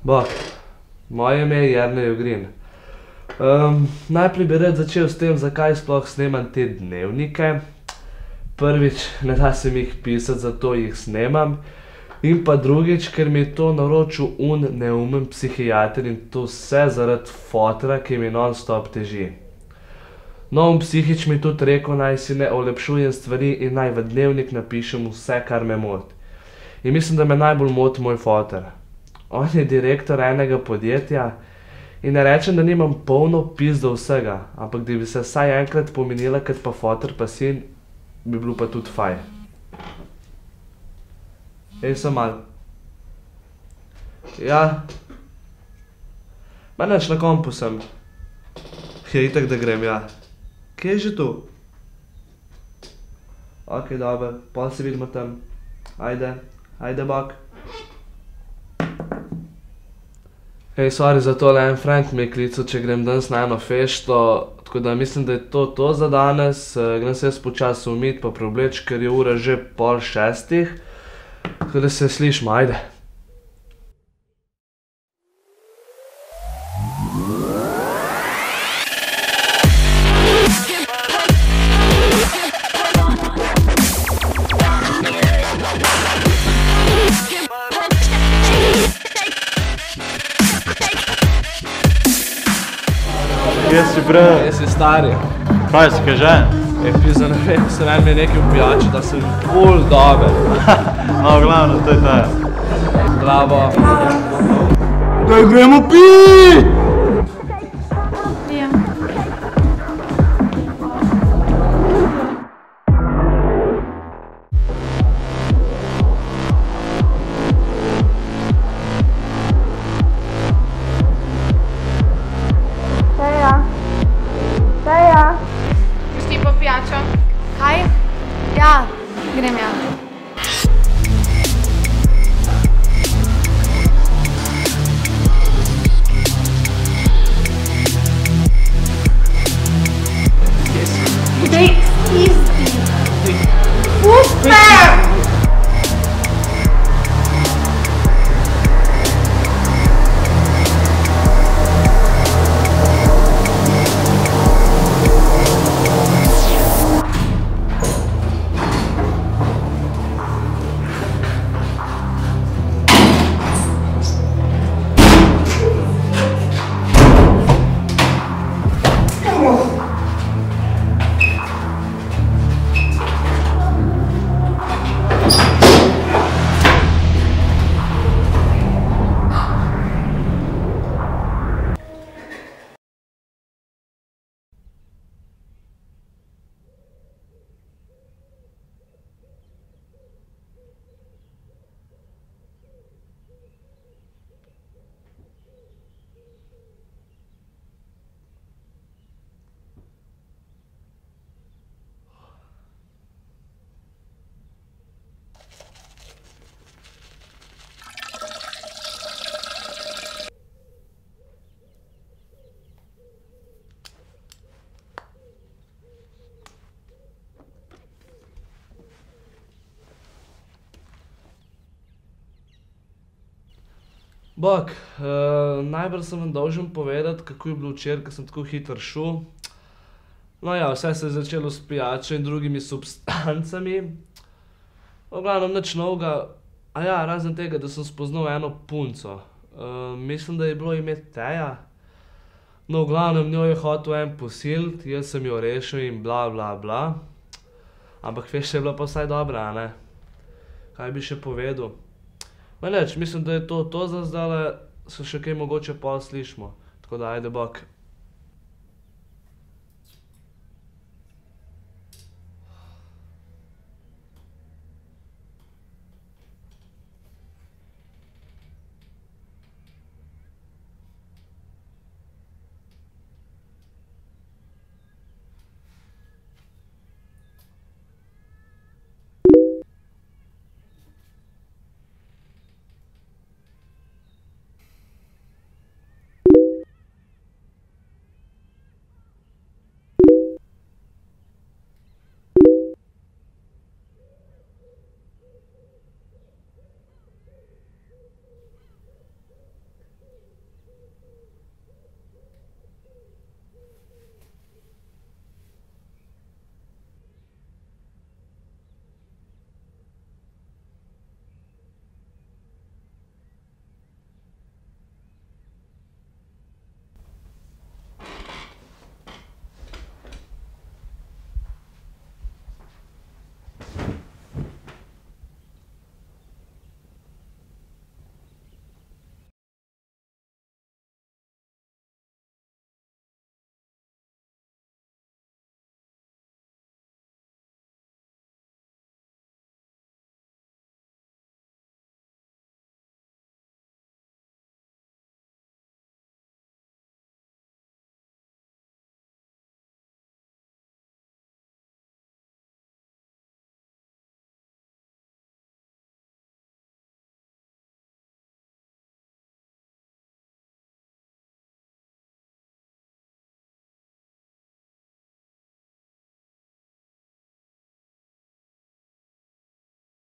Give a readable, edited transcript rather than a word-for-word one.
Bok, moje ime je Jernej Ogrin. Najprej bi rad začel s tem, zakaj sploh snemam te dnevnike. Prvič, ne da se mi jih pisati, zato jih snemam. In pa drugič, ker mi je to naročil neumen psihiater in to vse zaradi fotra, ki mi non-stop teži. No, psihič mi je tudi rekel, naj si ne olepšujem stvari in naj v dnevnik napišem vse, kar me moti. In mislim, da me najbolj moti moj foter. On je direktor enega podjetja in ne rečem, da nimam polno pizdo vsega, ampak da bi se vsaj enkrat pomenila, kot pa foter pa sin, bi bilo pa tudi faj. Ej, sem mal. Ja. Ma nič, na kompu sem. Je itak, da grem, ja. Kje je že tu? Ok, dobro, pol se vidimo tam. Ajde, ajde, bok. Hej, sorry za tole, en friend mi je klical, če grem danes na eno fešto, tako da mislim, da je to za danes. Grem se jaz počasi umit pa preobleč, ker je ura že 5:30. Tako da se slišimo, ajde. Kje si, brat? Kje si, stari? Kaj si, kaj žen? Pizda, ne vem, se nam je nekaj v pijači, da sem ful dober. No, glavno, to je to. Bravo. Daj, gremo pit! Pijem. Teja. Greš ti po pijačo? Kaj? Ja, grem ja. Daj, izdi. Pusti me! Bok, najbolj sem vam dolžen povedati, kako je bilo včeraj, ko sem tako hitro šel. No ja, vse se je začelo s pijačo in drugimi substancami. V glavnem nič novega, a ja, razen tega, da sem spoznal eno punco. Mislim, da je bilo ime Teja. No, v glavnem, njo je hotel en posiliti, jaz sem jo rešil in bla bla bla. Ampak veš, je bila pa vsaj dobra, a ne? Kaj bi še povedal? Ma nič, mislim, da je to za zdajle, se še kaj mogoče pol slišimo. Tako da, ajde, bok.